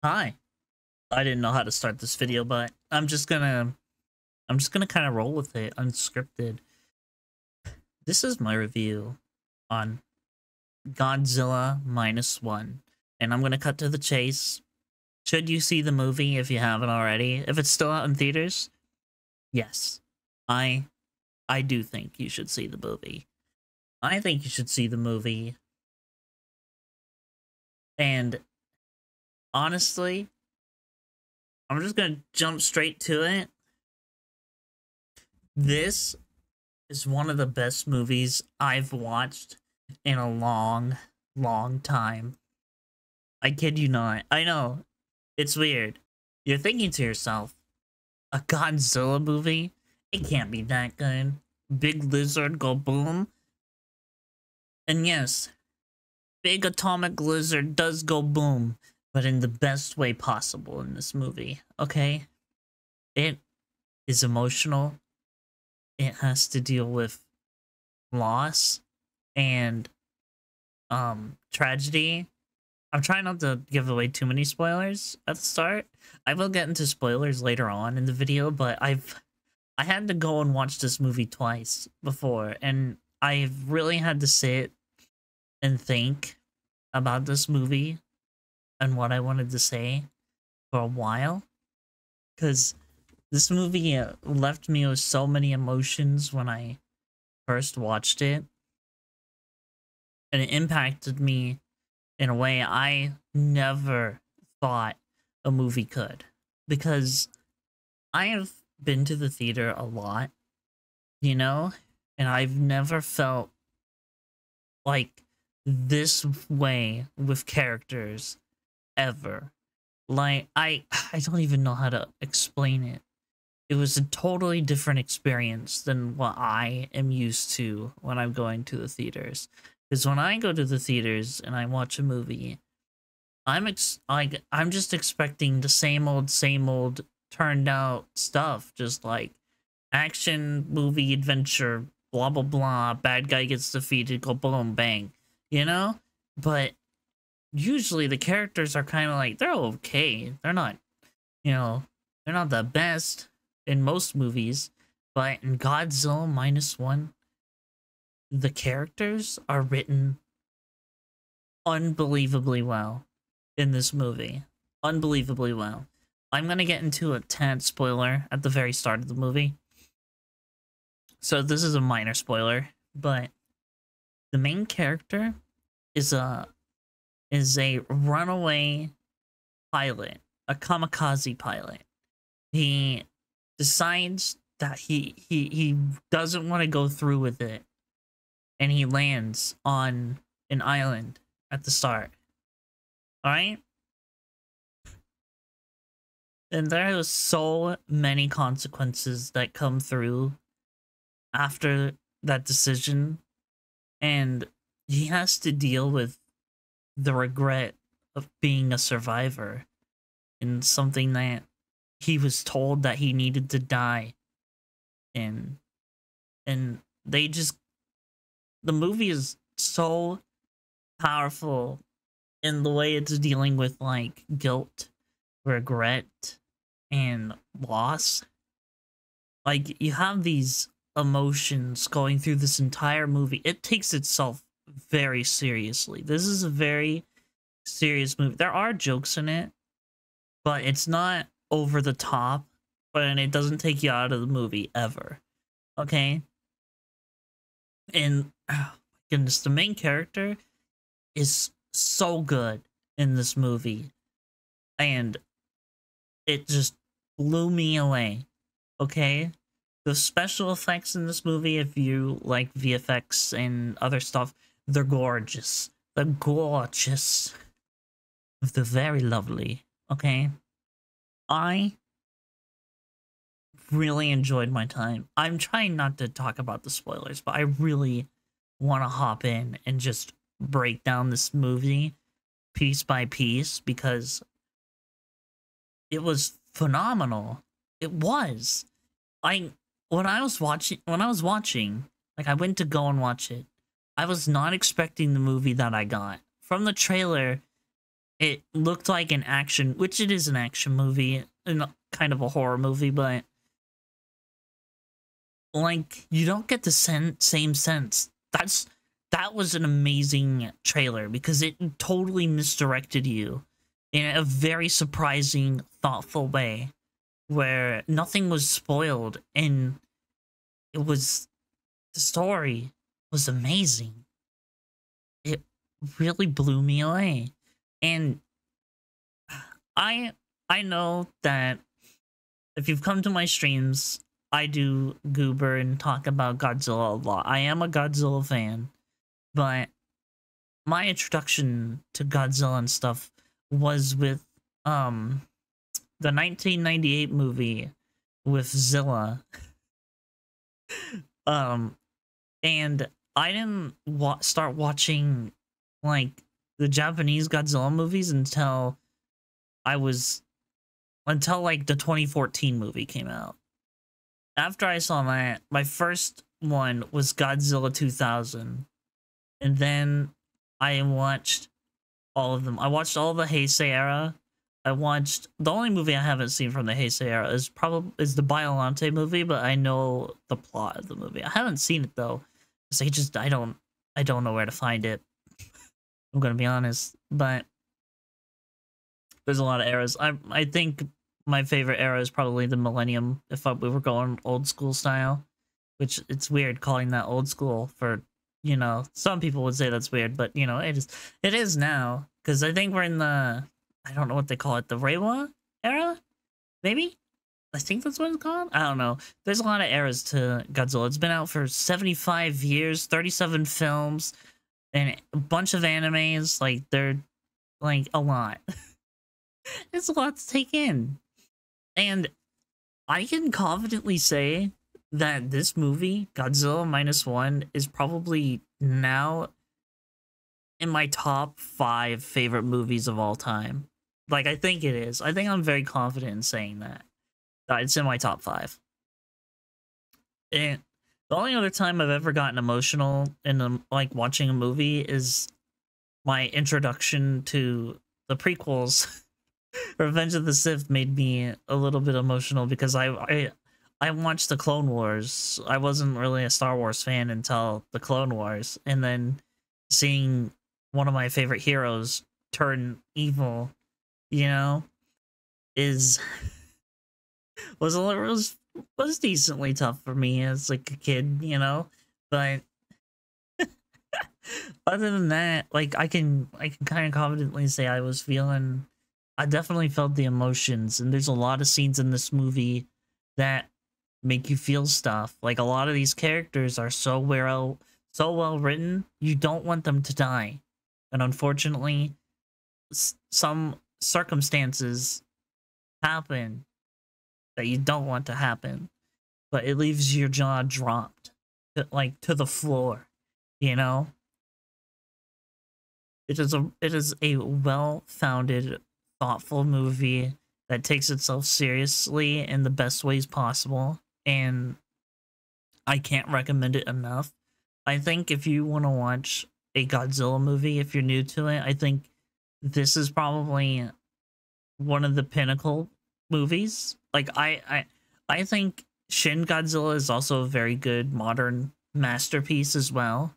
Hi. I didn't know how to start this video, but I'm just gonna kind of roll with it, unscripted. This is my review on Godzilla -1, and I'm gonna cut to the chase. Should you see the movie if you haven't already? If it's still out in theaters, yes, I I do think you should see the movie. I think you should see the movie, and honestly, I'm just gonna jump straight to it. This is one of the best movies I've watched in a long, long time. I kid you not. I know, it's weird. You're thinking to yourself, a Godzilla movie? It can't be that good. Big lizard go boom? And yes, big atomic lizard does go boom, but in the best way possible in this movie, okay? It is emotional. It has to deal with loss and tragedy. I'm trying not to give away too many spoilers at the start. I will get into spoilers later on in the video, but I had to go and watch this movie twice before, and I've really had to sit and think about this movie and what I wanted to say for a while, because this movie left me with so many emotions when I first watched it, and it impacted me in a way I never thought a movie could, because I have been to the theater a lot, you know, and I've never felt like this way with characters ever. Like, I don't even know how to explain it. It was a totally different experience than what I am used to when I'm going to the theaters. Because when I go to the theaters and I watch a movie, I'm just expecting the same old turned out stuff, just like action, movie, adventure, blah blah blah, bad guy gets defeated, go boom, bang, you know? But usually the characters are kind of like, they're okay. They're not, you know, they're not the best in most movies, but in Godzilla -1, the characters are written unbelievably well in this movie. Unbelievably well. I'm gonna get into a tad spoiler at the very start of the movie, so this is a minor spoiler, but the main character is a runaway pilot, a kamikaze pilot. He decides that he doesn't want to go through with it, and he lands on an island at the start. All right? And there are so many consequences that come through after that decision, and he has to deal with the regret of being a survivor in something that he was told that he needed to die in. And they just, the movie is so powerful in the way it's dealing with like guilt, regret, and loss. Like, you have these emotions going through this entire movie. It takes itself very seriously. This is a very serious movie. There are jokes in it, but it's not over the top, and it doesn't take you out of the movie ever. Okay? And oh my goodness, the main character is so good in this movie, and it just blew me away. Okay? The special effects in this movie, if you like VFX and other stuff, they're gorgeous. They're gorgeous. They're very lovely. Okay? I really enjoyed my time. I'm trying not to talk about the spoilers, but I really want to hop in and just break down this movie piece by piece, because it was phenomenal. It was. When I was watching, like, I went to go and watch it, I was not expecting the movie that I got. From the trailer, It looked like an action, which it is an action movie, and kind of a horror movie, but like you don't get the same sense. That was an amazing trailer because it totally misdirected you in a very surprising, thoughtful way, where nothing was spoiled and the story was amazing. It really blew me away. And I know that if you've come to my streams, I do goober and talk about Godzilla a lot. I am a Godzilla fan, but my introduction to Godzilla and stuff was with the 1998 movie with Zilla. And I didn't start watching like the Japanese Godzilla movies until like the 2014 movie came out. After I saw that, my first one was Godzilla 2000. And then I watched all of them. I watched all the Heisei era. I watched the only movie I haven't seen from the Heisei era is the Biollante movie, but I know the plot of the movie. I haven't seen it though, because I don't know where to find it. I'm gonna be honest, but there's a lot of eras. I think my favorite era is probably the Millennium. If we were going old school style, which it's weird calling that old school for, you know, some people would say that's weird, but you know, it is now, because I think we're in the, I don't know what they call it, the Reiwa era, maybe. I think that's what it's called. I don't know. There's a lot of eras to Godzilla. It's been out for 75 years, 37 films, and a bunch of animes. Like, they're like a lot. It's a lot to take in. And I can confidently say that this movie, Godzilla -1, is probably now in my top 5 favorite movies of all time. Like, I think it is. I think I'm very confident in saying that. It's in my top 5. And the only other time I've ever gotten emotional in like watching a movie is my introduction to the prequels. Revenge of the Sith made me a little bit emotional because I watched the Clone Wars. I wasn't really a Star Wars fan until the Clone Wars, and then seeing one of my favorite heroes turn evil, you know, was decently tough for me as like a kid, you know. But other than that, like I can kind of confidently say I definitely felt the emotions, and there's a lot of scenes in this movie that make you feel stuff. Like, a lot of these characters are so well written, you don't want them to die. And unfortunately, some circumstances happen that you don't want to happen, but it leaves your jaw dropped, to the floor, you know? It is a well-founded, thoughtful movie that takes itself seriously in the best ways possible, and I can't recommend it enough. I think if you want to watch a Godzilla movie, if you're new to it, I think this is probably one of the pinnacle movies. Like, I think Shin Godzilla is also a very good modern masterpiece as well,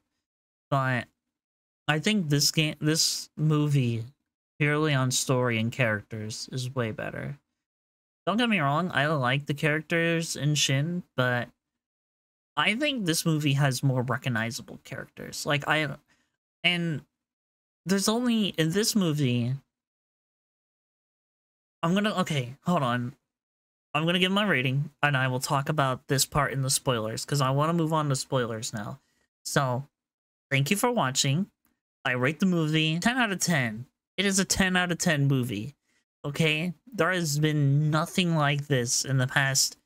but I think this movie, purely on story and characters, is way better. Don't get me wrong, I like the characters in Shin, but I think this movie has more recognizable characters. And there's only, in this movie, okay, hold on. I'm gonna give my rating, and I will talk about this part in the spoilers, because I want to move on to spoilers now. So, thank you for watching. I rate the movie 10 out of 10. It is a 10 out of 10 movie, okay? There has been nothing like this in the past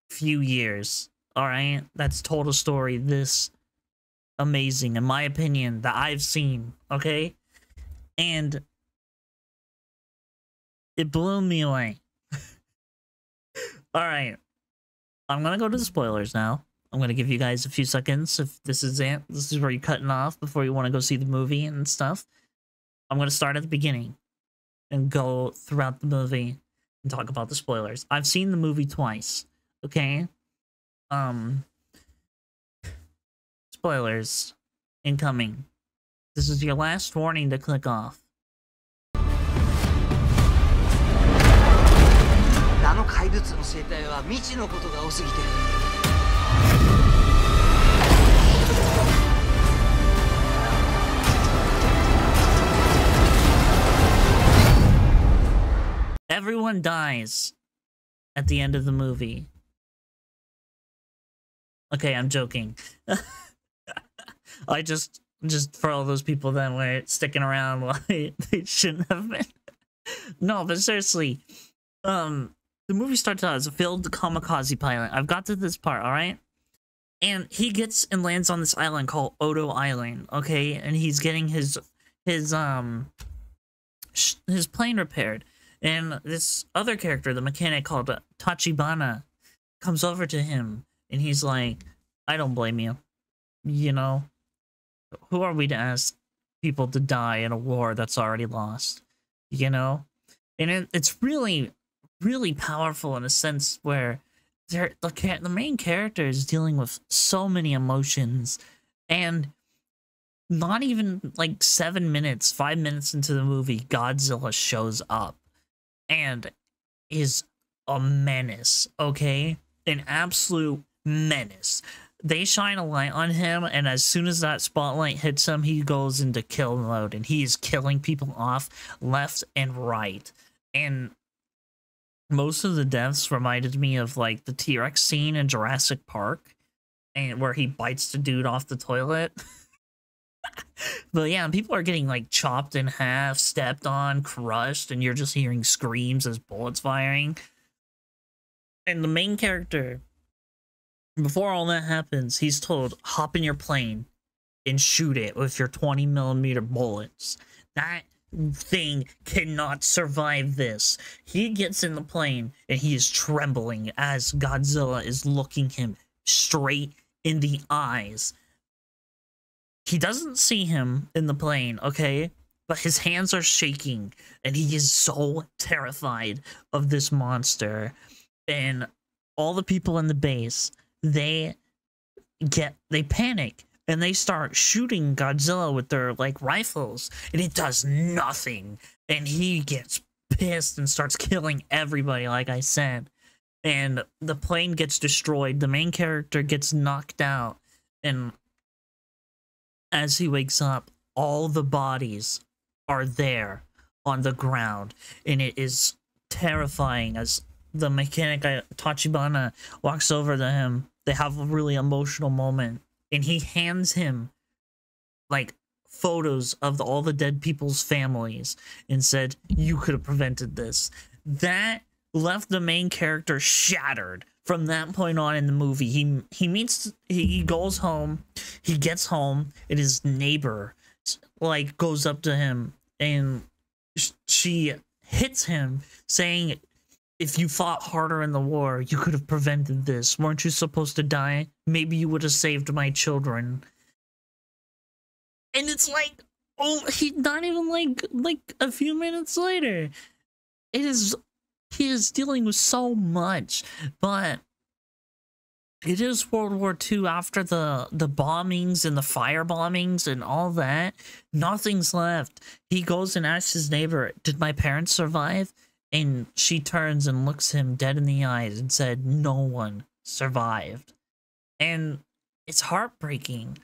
few years, alright? That's told a story this amazing, in my opinion, that I've seen, okay? And it blew me away. Alright, I'm gonna go to the spoilers now. I'm gonna give you guys a few seconds. If this is it, this is where you're cutting off before you want to go see the movie and stuff. I'm gonna start at the beginning. and go throughout the movie and talk about the spoilers. I've seen the movie twice, okay? Spoilers incoming. This is your last warning to click off. あの怪物の生態は未知のことが多すぎて。Everyone dies at the end of the movie. Okay, I'm joking. I just for all those people that were sticking around while they shouldn't have been. No, but seriously, the movie starts out as a failed kamikaze pilot. I've got to this part, all right? And he gets and lands on this island called Odo Island, okay? And he's getting his plane repaired. And this other character, the mechanic called Tachibana, comes over to him, and he's like, I don't blame you. You know, who are we to ask people to die in a war that's already lost? You know? And it's really, really powerful in a sense where the main character is dealing with so many emotions, and not even like 5 minutes into the movie, Godzilla shows up and is a menace, okay? An absolute menace. They shine a light on him, and as soon as that spotlight hits him, he goes into kill mode, and he is killing people off left and right. And most of the deaths reminded me of like the T-Rex scene in Jurassic Park, and where he bites the dude off the toilet. But yeah, people are getting like chopped in half, stepped on, crushed, and you're just hearing screams as bullets firing. And the main character, before all that happens, he's told, hop in your plane and shoot it with your 20mm bullets. That thing cannot survive this. He gets in the plane and he is trembling as Godzilla is looking him straight in the eyes. He doesn't see him in the plane, okay? But his hands are shaking, and he is so terrified of this monster. And all the people in the base, they panic, and they start shooting Godzilla with their, like, rifles, and it does nothing. And he gets pissed and starts killing everybody, like I said. And the plane gets destroyed, the main character gets knocked out, and as he wakes up, all the bodies are there on the ground, and it is terrifying as the mechanic Tachibana walks over to him. They have a really emotional moment, and he hands him like photos of all the dead people's families and said, you could have prevented this. That left the main character shattered. From that point on in the movie, he goes home, he gets home, and his neighbor like goes up to him, and she hits him, saying, if you fought harder in the war, you could have prevented this. Weren't you supposed to die? Maybe you would have saved my children. And it's like, oh, he's not even like a few minutes later. He is dealing with so much, but it is World War II after the bombings and the fire bombings and all that. Nothing's left. He goes and asks his neighbor, did my parents survive? And she turns and looks him dead in the eyes and said, no one survived. And it's heartbreaking.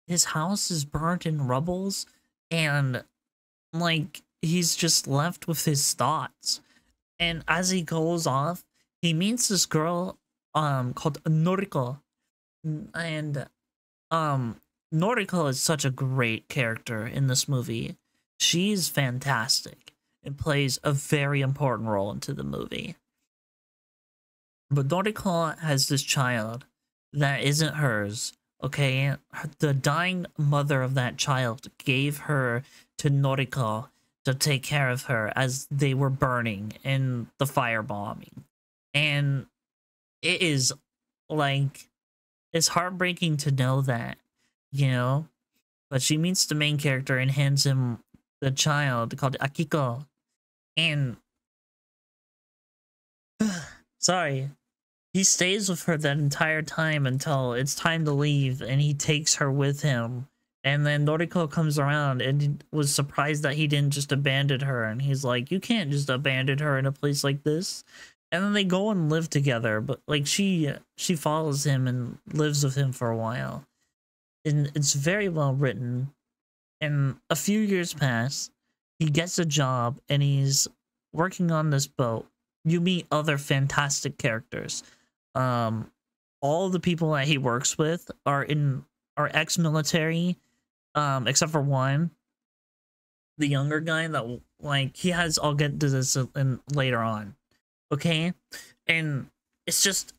His house is burnt in rubbles, and like he's just left with his thoughts. And as he goes off, he meets this girl called Noriko. And Noriko is such a great character in this movie. She's fantastic and plays a very important role into the movie. But Noriko has this child that isn't hers, okay? The dying mother of that child gave her to Noriko to take care of her as they were burning in the firebombing. And it is like, it's heartbreaking to know that, you know? But she meets the main character and hands him the child called Akiko. And sorry, he stays with her that entire time until it's time to leave, and he takes her with him. And then Noriko comes around and was surprised that he didn't just abandon her. And he's like, you can't just abandon her in a place like this. And then they go and live together. But like she follows him and lives with him for a while. And it's very well written. And a few years pass. He gets a job and he's working on this boat. You meet other fantastic characters. All the people that he works with are ex-military, except for one, the younger guy that like he has. I'll get to this later on, okay? And it's just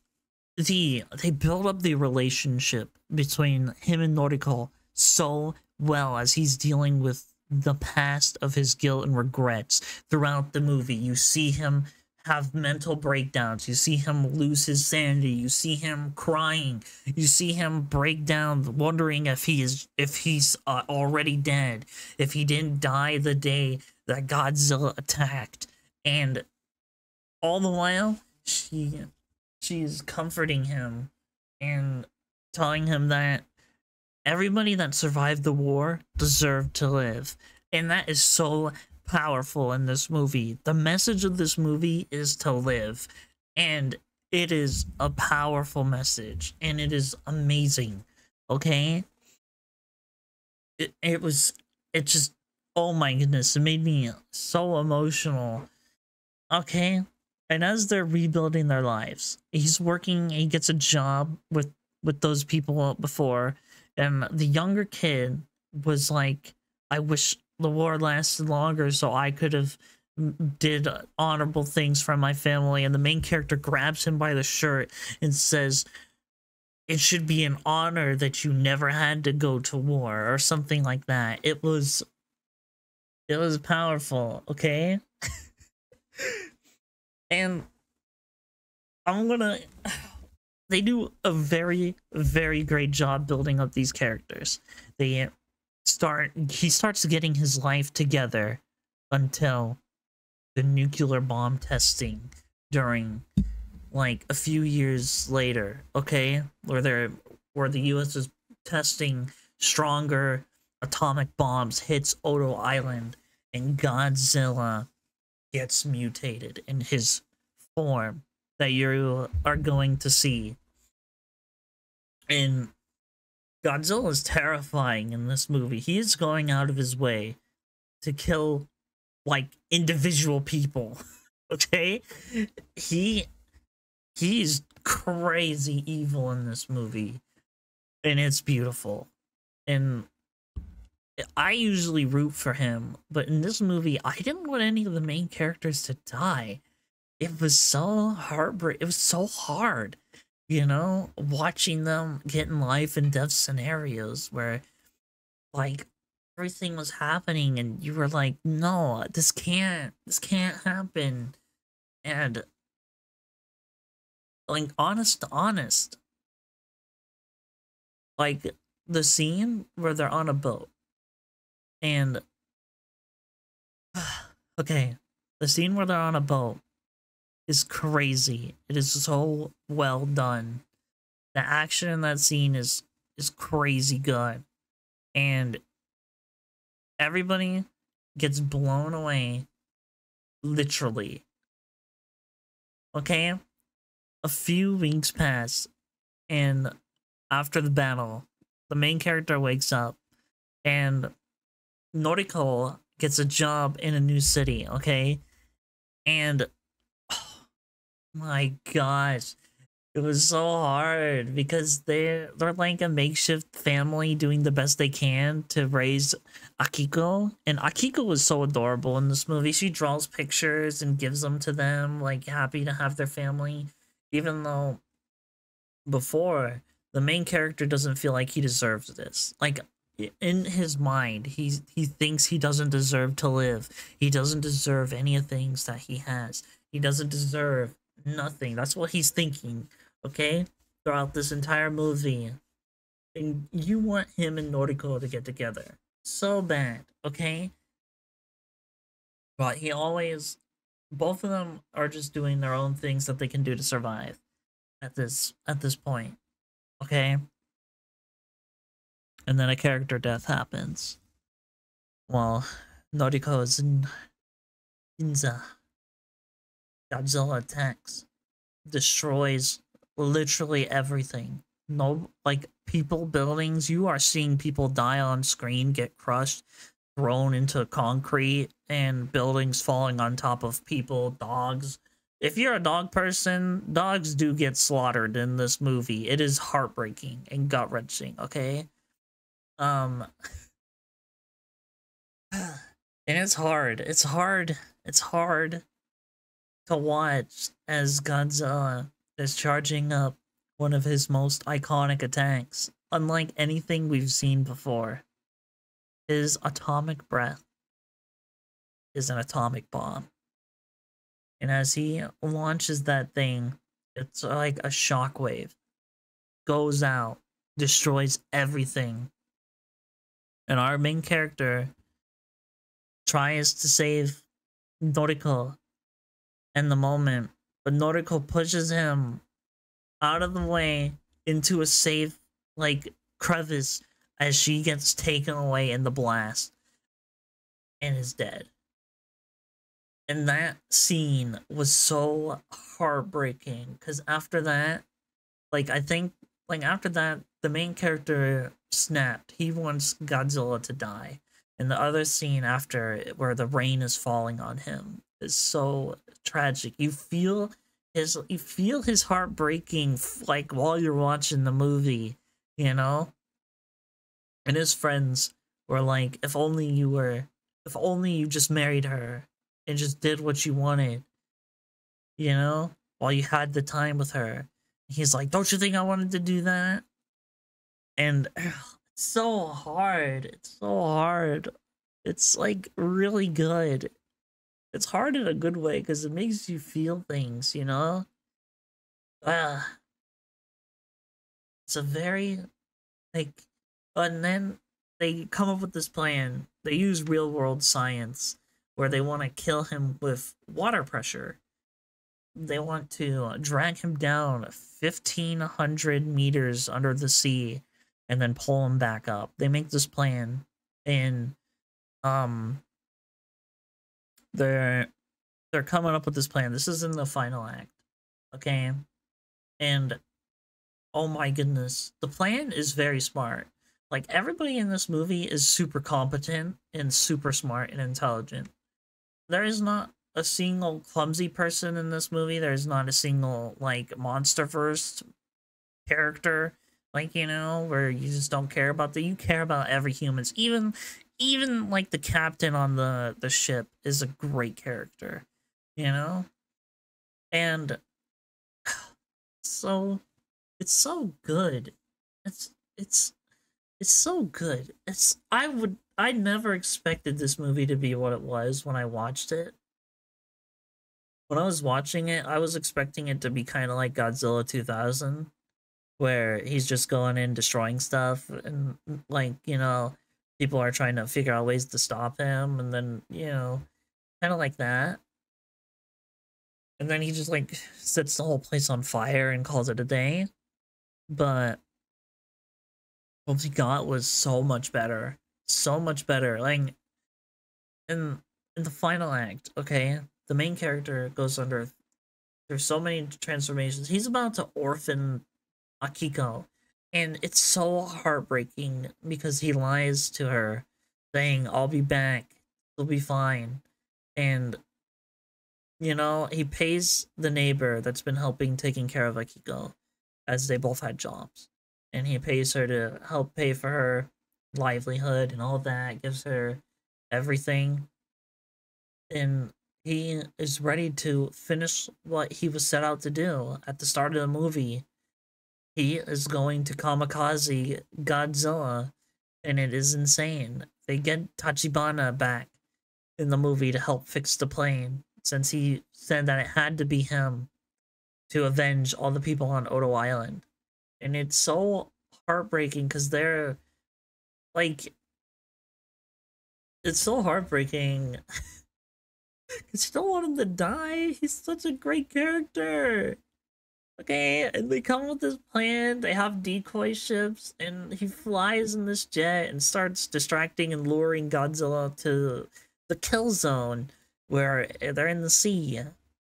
they build up the relationship between him and Noriko so well as he's dealing with the past of his guilt and regrets throughout the movie. You see him have mental breakdowns. You see him lose his sanity. You see him crying. You see him break down, wondering if he's already dead, if he didn't die the day that Godzilla attacked. And all the while, she's comforting him and telling him that everybody that survived the war deserved to live. And that is so powerful in this movie. The message of this movie is to live, and it is a powerful message, and it is amazing. Okay, it just, oh my goodness, it made me so emotional. Okay, and as they're rebuilding their lives, he gets a job with those people before, and the younger kid was like, I wish the war lasted longer so I could have did honorable things for my family. And the main character grabs him by the shirt and says, it should be an honor that you never had to go to war, or something like that. It was powerful, okay? And they do a very, very great job building up these characters. He starts getting his life together until the nuclear bomb testing during like a few years later, okay, where the US is testing stronger atomic bombs, hits Odo Island, and Godzilla gets mutated in his form that you are going to see. And Godzilla is terrifying in this movie. He is going out of his way to kill, like, individual people. Okay? He's crazy evil in this movie. And it's beautiful. And I usually root for him, but in this movie, I didn't want any of the main characters to die. It was so heartbreaking. It was so hard. You know, watching them get in life and death scenarios where, like, everything was happening and you were like, no, this can't happen. And, like, honest to honest, like, the scene where they're on a boat and, okay, the scene where they're on a boat is crazy. It is so well done. The action in that scene is crazy good. And everybody gets blown away, literally. Okay? A few weeks pass, and after the battle, the main character wakes up, and Noriko gets a job in a new city, okay? And my gosh, it was so hard because they're like a makeshift family doing the best they can to raise Akiko. And Akiko was so adorable in this movie. She draws pictures and gives them to them, like, happy to have their family, even though before the main character doesn't feel like he deserves this. Like, in his mind, he thinks he doesn't deserve to live. He doesn't deserve any of the things that he has. He doesn't deserve nothing. That's what he's thinking, okay? Throughout this entire movie. And you want him and Noriko to get together so bad, okay? But he always Both of them are just doing their own things that they can do to survive at this point. Okay? And then a character death happens. Well, Noriko is in Ginza. Godzilla attacks, destroys literally everything. No, like people, buildings. You are seeing people die on screen, get crushed, thrown into concrete, and buildings falling on top of people, dogs. If you're a dog person, dogs do get slaughtered in this movie. It is heartbreaking and gut wrenching. Okay, um, and it's hard. It's hard. It's hard to watch as Godzilla is charging up one of his most iconic attacks, unlike anything we've seen before. His atomic breath is an atomic bomb. And as he launches that thing, it's like a shockwave. Goes out, destroys everything. And our main character tries to save Noriko in the moment, but Noriko pushes him out of the way into a safe, like, crevice as she gets taken away in the blast and is dead. And that scene was so heartbreaking because after that, like, I think, like, after that, the main character snapped. He wants Godzilla to die. And the other scene after, where the rain is falling on him, is so tragic. You feel his heart breaking, like, while you're watching the movie, you know? And his friends were like, if only you just married her and just did what you wanted, you know, while you had the time with her. He's like, don't you think I wanted to do that? And it's so hard. It's so hard. It's like really good. It's hard in a good way because it makes you feel things, you know? Uh, it's a very, like, and then they come up with this plan. They use real world science where they want to kill him with water pressure. They want to drag him down 1,500 meters under the sea and then pull him back up. They make this plan, and they're coming up with this plan. This is in the final act, okay? And oh my goodness, the plan is very smart. Like, everybody in this movie is super competent and super smart and intelligent. There is not a single clumsy person in this movie. There's not a single, like, monsterverse character, like, you know, where you just don't care about you care about every humans. Even like the captain on the ship is a great character, you know? And so it's so good. It's so good. I never expected this movie to be what it was when I watched it. When I was watching it, I was expecting it to be kind of like Godzilla 2000, where he's just going in destroying stuff, and, like, you know, people are trying to figure out ways to stop him, and then, you know, kind of like that. And then he just, like, sets the whole place on fire and calls it a day. But what we got was so much better. So much better. Like, in the final act, okay, the main character goes under, there's so many transformations. He's about to orphan Akiko, and it's so heartbreaking because he lies to her, saying, I'll be back, it'll be fine. And, you know, he pays the neighbor that's been helping taking care of Akiko, as they both had jobs. And he pays her to help pay for her livelihood and all that, gives her everything. And he is ready to finish what he was set out to do at the start of the movie. He is going to kamikaze Godzilla, and it is insane. They get Tachibana back in the movie to help fix the plane, since he said that it had to be him to avenge all the people on Odo Island. And it's so heartbreaking because they're, like, it's so heartbreaking Because you don't want him to die. He's such a great character. Okay, and they come with this plan. They have decoy ships, and he flies in this jet and starts distracting and luring Godzilla to the kill zone where they're in the sea.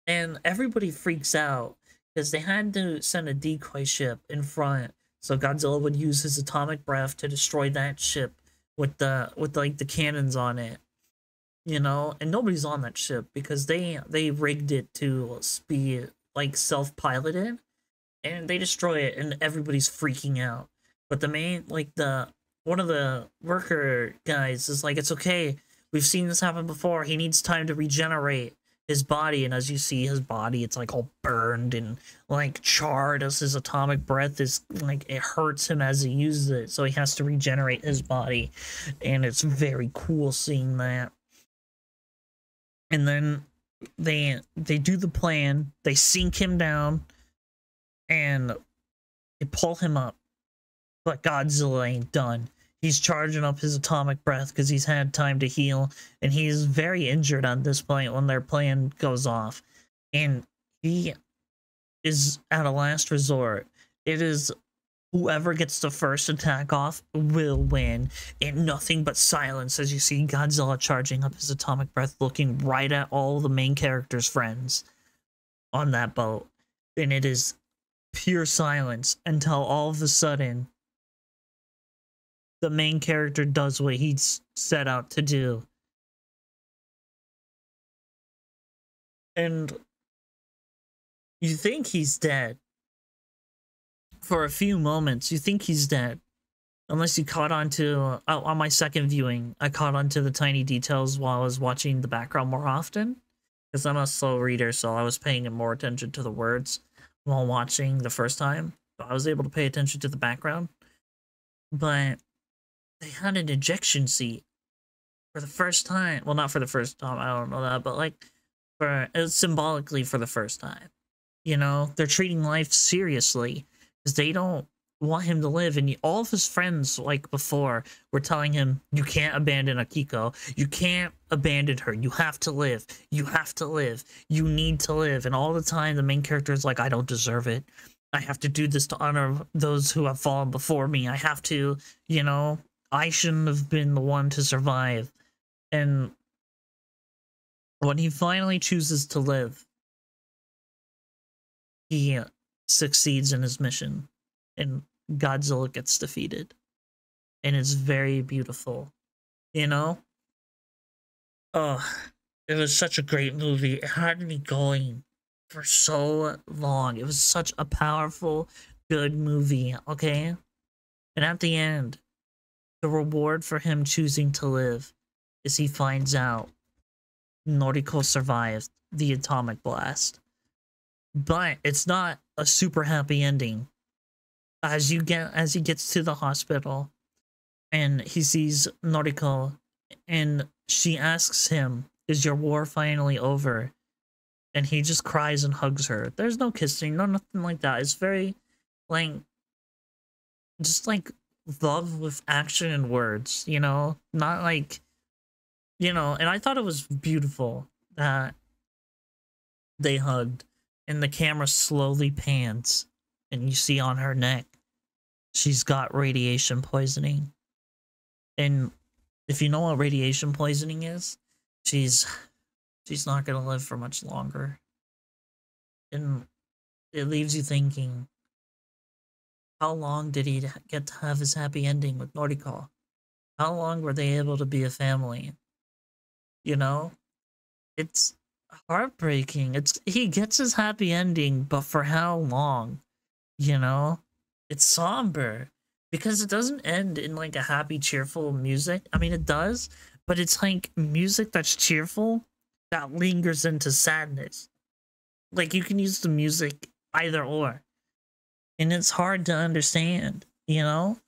And everybody freaks out because they had to send a decoy ship in front so Godzilla would use his atomic breath to destroy that ship with like the cannons on it. You know, and nobody's on that ship because they rigged it to be like self-piloted, and they destroy it and everybody's freaking out. But the main, like, the one of the worker guys is like, it's okay, we've seen this happen before, he needs time to regenerate his body. And as you see his body, it's like all burned and like charred as his atomic breath is like, it hurts him as he uses it, so he has to regenerate his body. And it's very cool seeing that. And then they do the plan, they sink him down and they pull him up. But Godzilla ain't done. He's charging up his atomic breath because he's had time to heal, and he's very injured at this point when their plan goes off. And he is at a last resort. It is whoever gets the first attack off will win, and nothing but silence as you see Godzilla charging up his atomic breath, looking right at all the main characters' friends on that boat. And it is pure silence until all of a sudden the main character does what he's set out to do. And you think he's dead. For a few moments, you think he's dead. Unless you caught on to, on my second viewing, I caught on to the tiny details while I was watching the background more often. Because I'm a slow reader, so I was paying more attention to the words while watching the first time. So I was able to pay attention to the background. But they had an ejection seat for the first time. Well, not for the first time, I don't know that, but like, it's symbolically for the first time. You know, they're treating life seriously because they don't want him to live. And all of his friends, like before, were telling him, you can't abandon Akiko. You can't abandon her. You have to live. You have to live. You need to live. And all the time, the main character is like, I don't deserve it. I have to do this to honor those who have fallen before me. I have to, you know, I shouldn't have been the one to survive. And when he finally chooses to live, he succeeds in his mission, and Godzilla gets defeated. And it's very beautiful, you know? Oh, it was such a great movie. It had me going for so long. It was such a powerful, good movie, okay? And at the end, the reward for him choosing to live is he finds out Noriko survived the atomic blast. But it's not a super happy ending. As he gets to the hospital and he sees Noriko and she asks him, is your war finally over? And he just cries and hugs her. There's no kissing, no nothing like that. It's very, like, just like love with action and words, you know? Not like, you know, and I thought it was beautiful that they hugged and the camera slowly pans and you see on her neck she's got radiation poisoning. And if you know what radiation poisoning is, she's not gonna live for much longer. And it leaves you thinking, how long did he get to have his happy ending with Noriko? How long were they able to be a family? You know? It's heartbreaking. He gets his happy ending, but for how long? You know? It's somber. Because it doesn't end in like a happy, cheerful music. I mean, it does, but it's like music that's cheerful that lingers into sadness. Like, you can use the music either or. And it's hard to understand, you know?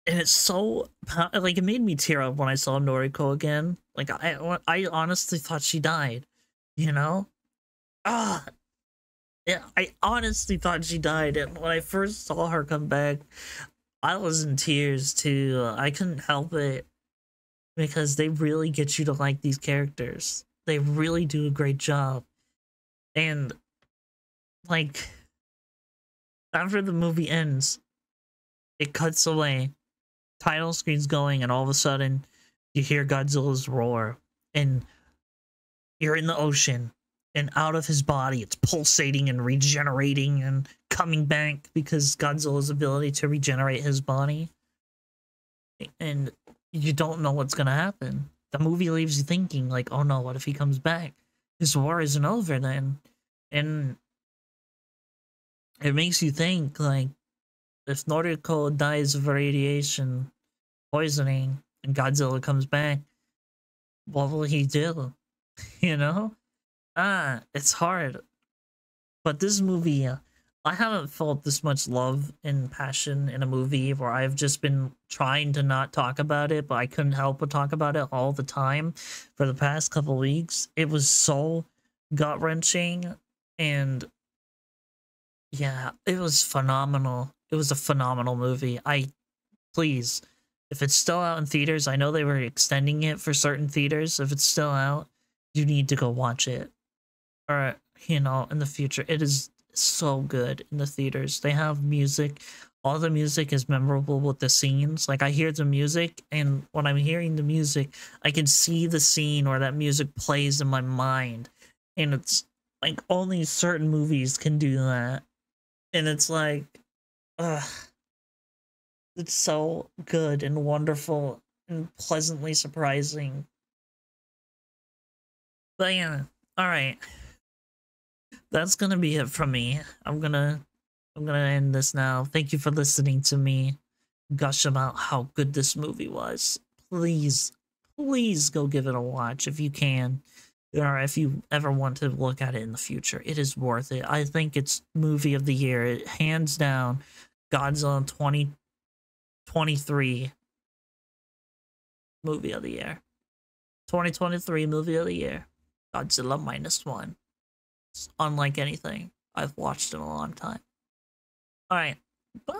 And it's so, like, it made me tear up when I saw Noriko again. Like, I honestly thought she died, you know? Yeah, I honestly thought she died. And when I first saw her come back, I was in tears too. I couldn't help it. because they really get you to like these characters. They really do a great job. And like after the movie ends, it cuts away, title screen's going, and all of a sudden you hear Godzilla's roar, and you're in the ocean, and out of his body it's pulsating and regenerating and coming back because Godzilla's ability to regenerate his body. And you don't know what's gonna happen. The movie leaves you thinking, like, oh no, what if he comes back? His war isn't over then. And it makes you think, like, if Noriko dies of radiation poisoning and Godzilla comes back, what will he do? You know? It's hard. But this movie, I haven't felt this much love and passion in a movie where I've just been trying to not talk about it, but I couldn't help but talk about it all the time for the past couple weeks. It was so gut-wrenching, and yeah, it was phenomenal. It was a phenomenal movie. Please, if it's still out in theaters, I know they were extending it for certain theaters. If it's still out, you need to go watch it. Or, you know, in the future. It is so good in the theaters. They have music. All the music is memorable with the scenes. Like, I hear the music, and when I'm hearing the music, I can see the scene or that music plays in my mind. And it's like only certain movies can do that. And it's like, ugh. It's so good and wonderful and pleasantly surprising. But yeah, alright. That's gonna be it from me. I'm gonna end this now. Thank you for listening to me gush about how good this movie was. Please, please go give it a watch if you can. Or if you ever want to look at it in the future. It is worth it. I think it's movie of the year. Hands down, Godzilla 2023 movie of the year. 2023 movie of the year. Godzilla -1. It's unlike anything I've watched in a long time. Alright, bye.